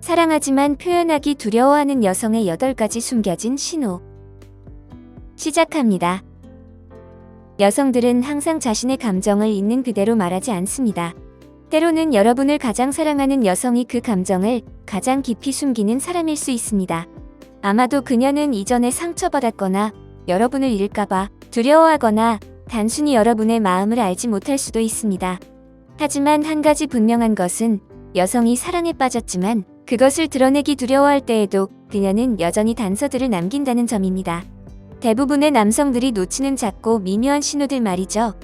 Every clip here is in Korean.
사랑하지만 표현하기 두려워하는 여성의 8가지 숨겨진 신호. 시작합니다. 여성들은 항상 자신의 감정을 있는 그대로 말하지 않습니다. 때로는 여러분을 가장 사랑하는 여성이 그 감정을 가장 깊이 숨기는 사람일 수 있습니다. 아마도 그녀는 이전에 상처받았거나 여러분을 잃을까봐 두려워하거나 단순히 여러분의 마음을 알지 못할 수도 있습니다. 하지만 한 가지 분명한 것은 여성이 사랑에 빠졌지만 그것을 드러내기 두려워할 때에도 그녀는 여전히 단서들을 남긴다는 점입니다. 대부분의 남성들이 놓치는 작고 미묘한 신호들 말이죠.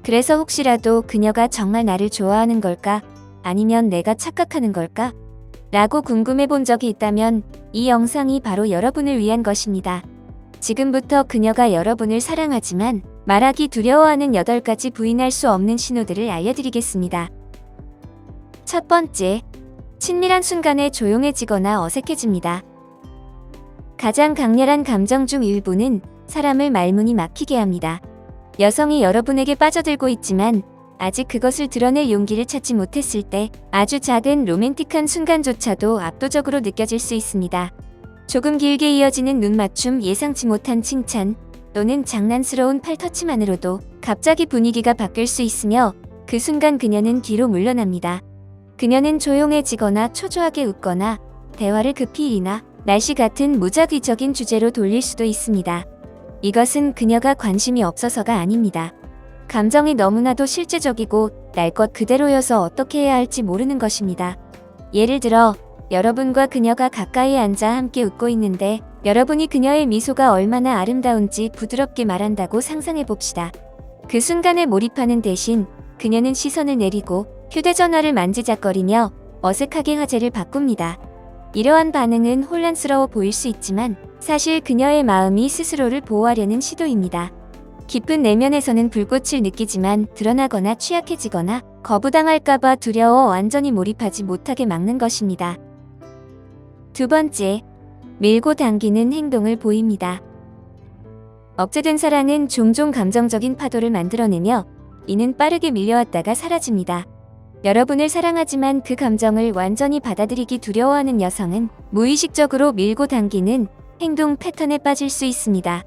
그래서 혹시라도 그녀가 정말 나를 좋아하는 걸까? 아니면 내가 착각하는 걸까? 라고 궁금해 본 적이 있다면 이 영상이 바로 여러분을 위한 것입니다. 지금부터 그녀가 여러분을 사랑하지만 말하기 두려워하는 8가지 부인할 수 없는 신호들을 알려드리겠습니다. 첫 번째, 친밀한 순간에 조용해지거나 어색해집니다. 가장 강렬한 감정 중 일부는 사람을 말문이 막히게 합니다. 여성이 여러분에게 빠져들고 있지만 아직 그것을 드러낼 용기를 찾지 못했을 때 아주 작은 로맨틱한 순간조차도 압도적으로 느껴질 수 있습니다. 조금 길게 이어지는 눈 맞춤, 예상치 못한 칭찬 또는 장난스러운 팔터치만으로도 갑자기 분위기가 바뀔 수 있으며 그 순간 그녀는 뒤로 물러납니다. 그녀는 조용해지거나 초조하게 웃거나 대화를 급히 일이나 날씨 같은 무작위적인 주제로 돌릴 수도 있습니다. 이것은 그녀가 관심이 없어서가 아닙니다. 감정이 너무나도 실제적이고 날 것 그대로여서 어떻게 해야 할지 모르는 것입니다. 예를 들어 여러분과 그녀가 가까이 앉아 함께 웃고 있는데 여러분이 그녀의 미소가 얼마나 아름다운지 부드럽게 말한다고 상상해 봅시다. 그 순간에 몰입하는 대신 그녀는 시선을 내리고 휴대전화를 만지작거리며 어색하게 화제를 바꿉니다. 이러한 반응은 혼란스러워 보일 수 있지만 사실 그녀의 마음이 스스로를 보호하려는 시도입니다. 깊은 내면에서는 불꽃을 느끼지만 드러나거나 취약해지거나 거부당할까봐 두려워 완전히 몰입하지 못하게 막는 것입니다. 두 번째, 밀고 당기는 행동을 보입니다. 억제된 사랑은 종종 감정적인 파도를 만들어내며 이는 빠르게 밀려왔다가 사라집니다. 여러분을 사랑하지만 그 감정을 완전히 받아들이기 두려워하는 여성은 무의식적으로 밀고 당기는 행동 패턴에 빠질 수 있습니다.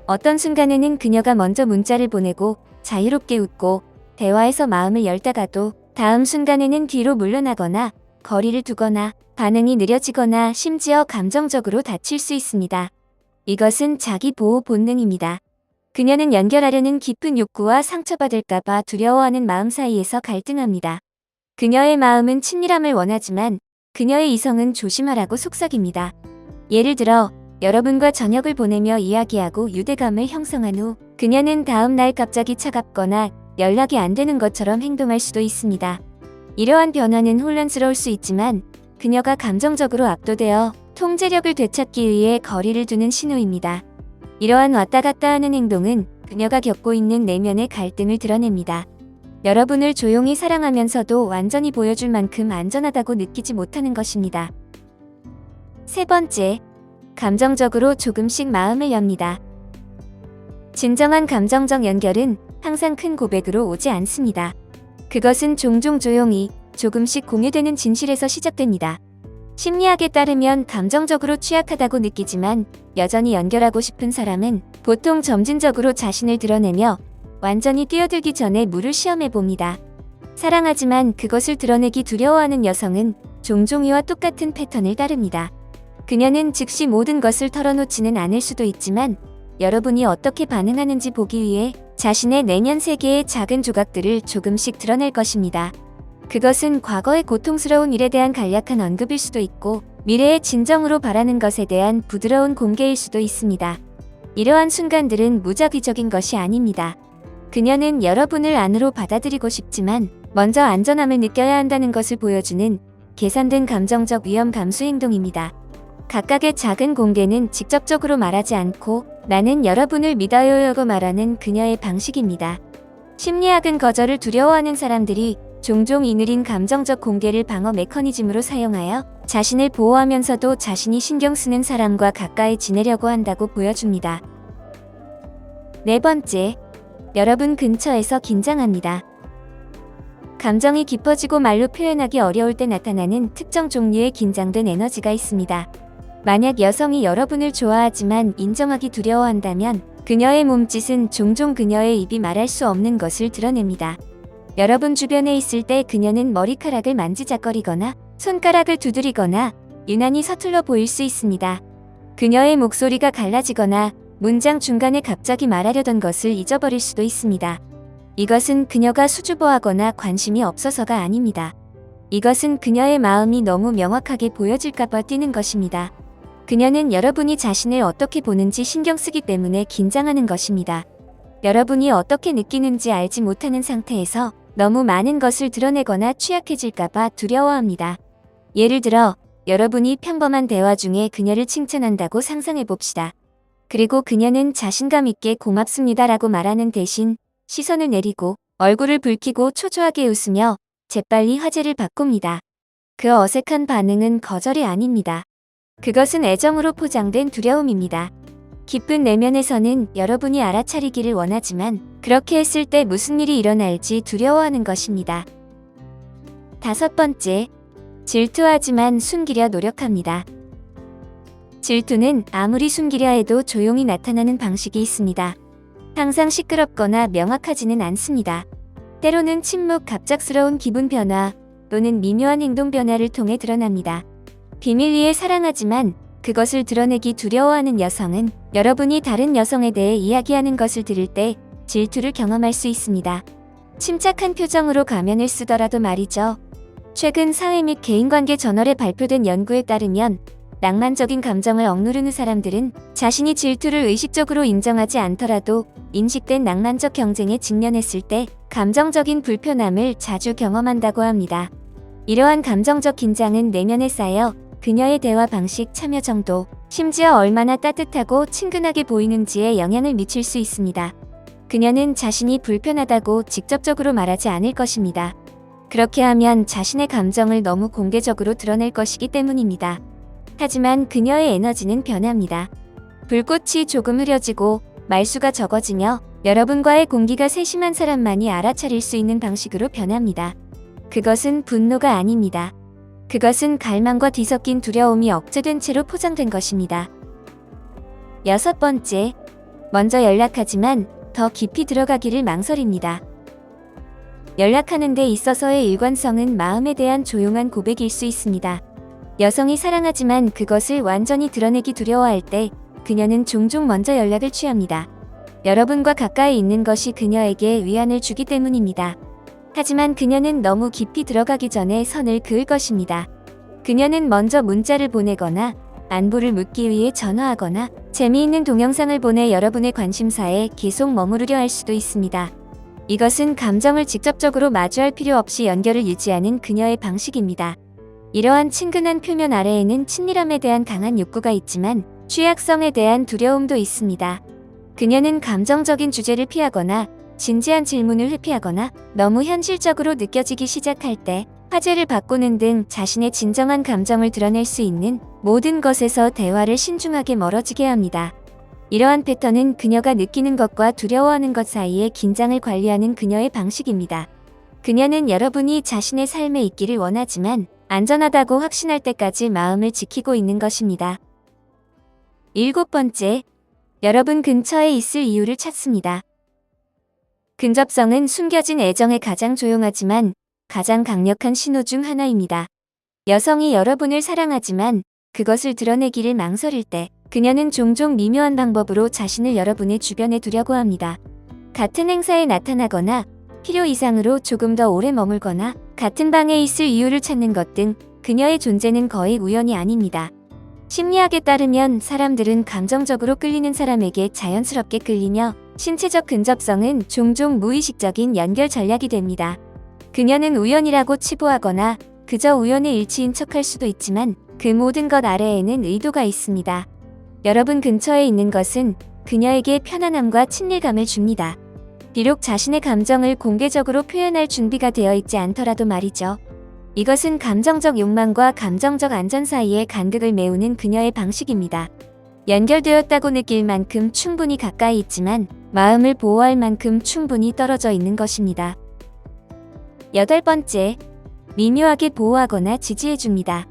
어떤 순간에는 그녀가 먼저 문자를 보내고 자유롭게 웃고 대화에서 마음을 열다가도 다음 순간에는 뒤로 물러나거나 거리를 두거나 반응이 느려지거나 심지어 감정적으로 다칠 수 있습니다. 이것은 자기 보호 본능입니다. 그녀는 연결하려는 깊은 욕구와 상처받을까봐 두려워하는 마음 사이에서 갈등합니다. 그녀의 마음은 친밀함을 원하지만 그녀의 이성은 조심하라고 속삭입니다. 예를 들어 여러분과 저녁을 보내며 이야기하고 유대감을 형성한 후 그녀는 다음 날 갑자기 차갑거나 연락이 안 되는 것처럼 행동할 수도 있습니다. 이러한 변화는 혼란스러울 수 있지만 그녀가 감정적으로 압도되어 통제력을 되찾기 위해 거리를 두는 신호입니다. 이러한 왔다 갔다 하는 행동은 그녀가 겪고 있는 내면의 갈등을 드러냅니다. 여러분을 조용히 사랑하면서도 완전히 보여줄 만큼 안전하다고 느끼지 못하는 것입니다. 세 번째, 감정적으로 조금씩 마음을 엽니다. 진정한 감정적 연결은 항상 큰 고백으로 오지 않습니다. 그것은 종종 조용히 조금씩 공유되는 진실에서 시작됩니다. 심리학에 따르면 감정적으로 취약하다고 느끼지만 여전히 연결하고 싶은 사람은 보통 점진적으로 자신을 드러내며 완전히 뛰어들기 전에 물을 시험해 봅니다. 사랑하지만 그것을 드러내기 두려워하는 여성은 종종 이와 똑같은 패턴을 따릅니다. 그녀는 즉시 모든 것을 털어놓지는 않을 수도 있지만 여러분이 어떻게 반응하는지 보기 위해 자신의 내면 세계의 작은 조각들을 조금씩 드러낼 것입니다. 그것은 과거의 고통스러운 일에 대한 간략한 언급일 수도 있고 미래의 진정으로 바라는 것에 대한 부드러운 공개일 수도 있습니다. 이러한 순간들은 무작위적인 것이 아닙니다. 그녀는 여러분을 안으로 받아들이고 싶지만 먼저 안전함을 느껴야 한다는 것을 보여주는 계산된 감정적 위험 감수 행동입니다. 각각의 작은 공개는 직접적으로 말하지 않고 나는 여러분을 믿어요라고 말하는 그녀의 방식입니다. 심리학은 거절을 두려워하는 사람들이 종종 이 느린 감정적 공개를 방어 메커니즘으로 사용하여 자신을 보호하면서도 자신이 신경 쓰는 사람과 가까이 지내려고 한다고 보여줍니다. 네 번째, 여러분 근처에서 긴장합니다. 감정이 깊어지고 말로 표현하기 어려울 때 나타나는 특정 종류의 긴장된 에너지가 있습니다. 만약 여성이 여러분을 좋아하지만 인정하기 두려워한다면 그녀의 몸짓은 종종 그녀의 입이 말할 수 없는 것을 드러냅니다. 여러분 주변에 있을 때 그녀는 머리카락을 만지작거리거나 손가락을 두드리거나 유난히 서툴러 보일 수 있습니다. 그녀의 목소리가 갈라지거나 문장 중간에 갑자기 말하려던 것을 잊어버릴 수도 있습니다. 이것은 그녀가 수줍어하거나 관심이 없어서가 아닙니다. 이것은 그녀의 마음이 너무 명확하게 보여질까봐 뛰는 것입니다. 그녀는 여러분이 자신을 어떻게 보는지 신경 쓰기 때문에 긴장하는 것입니다. 여러분이 어떻게 느끼는지 알지 못하는 상태에서 너무 많은 것을 드러내거나 취약해질까봐 두려워합니다. 예를 들어, 여러분이 평범한 대화 중에 그녀를 칭찬한다고 상상해 봅시다. 그리고 그녀는 자신감 있게 고맙습니다라고 말하는 대신 시선을 내리고 얼굴을 붉히고 초조하게 웃으며 재빨리 화제를 바꿉니다. 그 어색한 반응은 거절이 아닙니다. 그것은 애정으로 포장된 두려움입니다. 깊은 내면에서는 여러분이 알아차리기를 원하지만 그렇게 했을 때 무슨 일이 일어날지 두려워하는 것입니다. 5번째, 질투하지만 숨기려 노력합니다. 질투는 아무리 숨기려 해도 조용히 나타나는 방식이 있습니다. 항상 시끄럽거나 명확하지는 않습니다. 때로는 침묵, 갑작스러운 기분 변화 또는 미묘한 행동 변화를 통해 드러납니다. 비밀리에 사랑하지만 그것을 드러내기 두려워하는 여성은 여러분이 다른 여성에 대해 이야기하는 것을 들을 때 질투를 경험할 수 있습니다. 침착한 표정으로 가면을 쓰더라도 말이죠. 최근 사회 및 개인관계 저널에 발표된 연구에 따르면 낭만적인 감정을 억누르는 사람들은 자신이 질투를 의식적으로 인정하지 않더라도 인식된 낭만적 경쟁에 직면했을 때 감정적인 불편함을 자주 경험한다고 합니다. 이러한 감정적 긴장은 내면에 쌓여 그녀의 대화 방식, 참여 정도, 심지어 얼마나 따뜻하고 친근하게 보이는지에 영향을 미칠 수 있습니다. 그녀는 자신이 불편하다고 직접적으로 말하지 않을 것입니다. 그렇게 하면 자신의 감정을 너무 공개적으로 드러낼 것이기 때문입니다. 하지만 그녀의 에너지는 변합니다. 불꽃이 조금 흐려지고 말수가 적어지며 여러분과의 공기가 세심한 사람만이 알아차릴 수 있는 방식으로 변합니다. 그것은 분노가 아닙니다. 그것은 갈망과 뒤섞인 두려움이 억제된 채로 포장된 것입니다. 6번째, 먼저 연락하지만 더 깊이 들어가기를 망설입니다. 연락하는 데 있어서의 일관성은 마음에 대한 조용한 고백일 수 있습니다. 여성이 사랑하지만 그것을 완전히 드러내기 두려워할 때 그녀는 종종 먼저 연락을 취합니다. 여러분과 가까이 있는 것이 그녀에게 위안을 주기 때문입니다. 하지만 그녀는 너무 깊이 들어가기 전에 선을 그을 것입니다. 그녀는 먼저 문자를 보내거나 안부를 묻기 위해 전화하거나 재미있는 동영상을 보내 여러분의 관심사에 계속 머무르려 할 수도 있습니다. 이것은 감정을 직접적으로 마주할 필요 없이 연결을 유지하는 그녀의 방식입니다. 이러한 친근한 표면 아래에는 친밀함에 대한 강한 욕구가 있지만 취약성에 대한 두려움도 있습니다. 그녀는 감정적인 주제를 피하거나 진지한 질문을 회피하거나 너무 현실적으로 느껴지기 시작할 때 화제를 바꾸는 등 자신의 진정한 감정을 드러낼 수 있는 모든 것에서 대화를 신중하게 멀어지게 합니다. 이러한 패턴은 그녀가 느끼는 것과 두려워하는 것 사이의 긴장을 관리하는 그녀의 방식입니다. 그녀는 여러분이 자신의 삶에 있기를 원하지만 안전하다고 확신할 때까지 마음을 지키고 있는 것입니다. 7번째, 여러분 근처에 있을 이유를 찾습니다. 근접성은 숨겨진 애정의 가장 조용하지만 가장 강력한 신호 중 하나입니다. 여성이 여러분을 사랑하지만 그것을 드러내기를 망설일 때 그녀는 종종 미묘한 방법으로 자신을 여러분의 주변에 두려고 합니다. 같은 행사에 나타나거나 필요 이상으로 조금 더 오래 머물거나 같은 방에 있을 이유를 찾는 것 등 그녀의 존재는 거의 우연이 아닙니다. 심리학에 따르면 사람들은 감정적으로 끌리는 사람에게 자연스럽게 끌리며 신체적 근접성은 종종 무의식적인 연결 전략이 됩니다. 그녀는 우연이라고 치부하거나 그저 우연의 일치인 척할 수도 있지만 그 모든 것 아래에는 의도가 있습니다. 여러분 근처에 있는 것은 그녀에게 편안함과 친밀감을 줍니다. 비록 자신의 감정을 공개적으로 표현할 준비가 되어 있지 않더라도 말이죠. 이것은 감정적 욕망과 감정적 안전 사이의 간극을 메우는 그녀의 방식입니다. 연결되었다고 느낄 만큼 충분히 가까이 있지만 마음을 보호할 만큼 충분히 떨어져 있는 것입니다. 8번째, 미묘하게 보호하거나 지지해줍니다.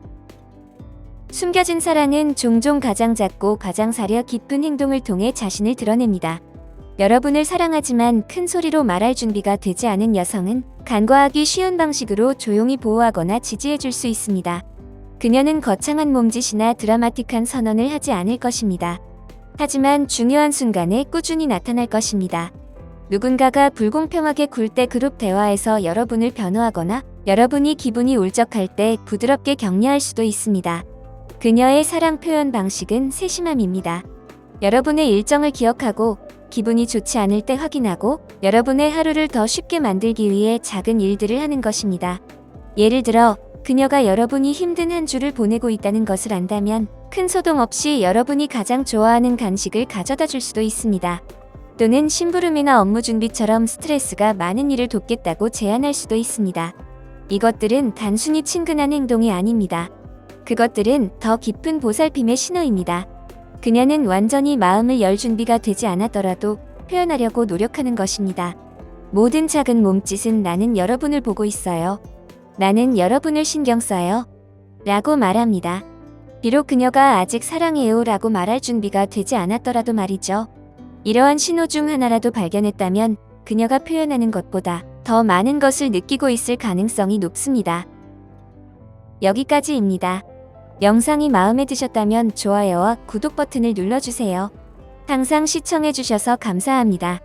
숨겨진 사랑은 종종 가장 작고 가장 사려 깊은 행동을 통해 자신을 드러냅니다. 여러분을 사랑하지만 큰 소리로 말할 준비가 되지 않은 여성은 간과하기 쉬운 방식으로 조용히 보호하거나 지지해줄 수 있습니다. 그녀는 거창한 몸짓이나 드라마틱한 선언을 하지 않을 것입니다. 하지만 중요한 순간에 꾸준히 나타날 것입니다. 누군가가 불공평하게 굴 때 그룹 대화에서 여러분을 변호하거나 여러분이 기분이 울적할 때 부드럽게 격려할 수도 있습니다. 그녀의 사랑 표현 방식은 세심함입니다. 여러분의 일정을 기억하고 기분이 좋지 않을 때 확인하고 여러분의 하루를 더 쉽게 만들기 위해 작은 일들을 하는 것입니다. 예를 들어 그녀가 여러분이 힘든 한 주를 보내고 있다는 것을 안다면 큰 소동 없이 여러분이 가장 좋아하는 간식을 가져다 줄 수도 있습니다. 또는 심부름이나 업무 준비처럼 스트레스가 많은 일을 돕겠다고 제안할 수도 있습니다. 이것들은 단순히 친근한 행동이 아닙니다. 그것들은 더 깊은 보살핌의 신호입니다. 그녀는 완전히 마음을 열 준비가 되지 않았더라도 표현하려고 노력하는 것입니다. 모든 작은 몸짓은 나는 여러분을 보고 있어요. 나는 여러분을 신경 써요. 라고 말합니다. 비록 그녀가 아직 사랑해요 라고 말할 준비가 되지 않았더라도 말이죠. 이러한 신호 중 하나라도 발견했다면 그녀가 표현하는 것보다 더 많은 것을 느끼고 있을 가능성이 높습니다. 여기까지입니다. 영상이 마음에 드셨다면 좋아요와 구독 버튼을 눌러주세요. 항상 시청해주셔서 감사합니다.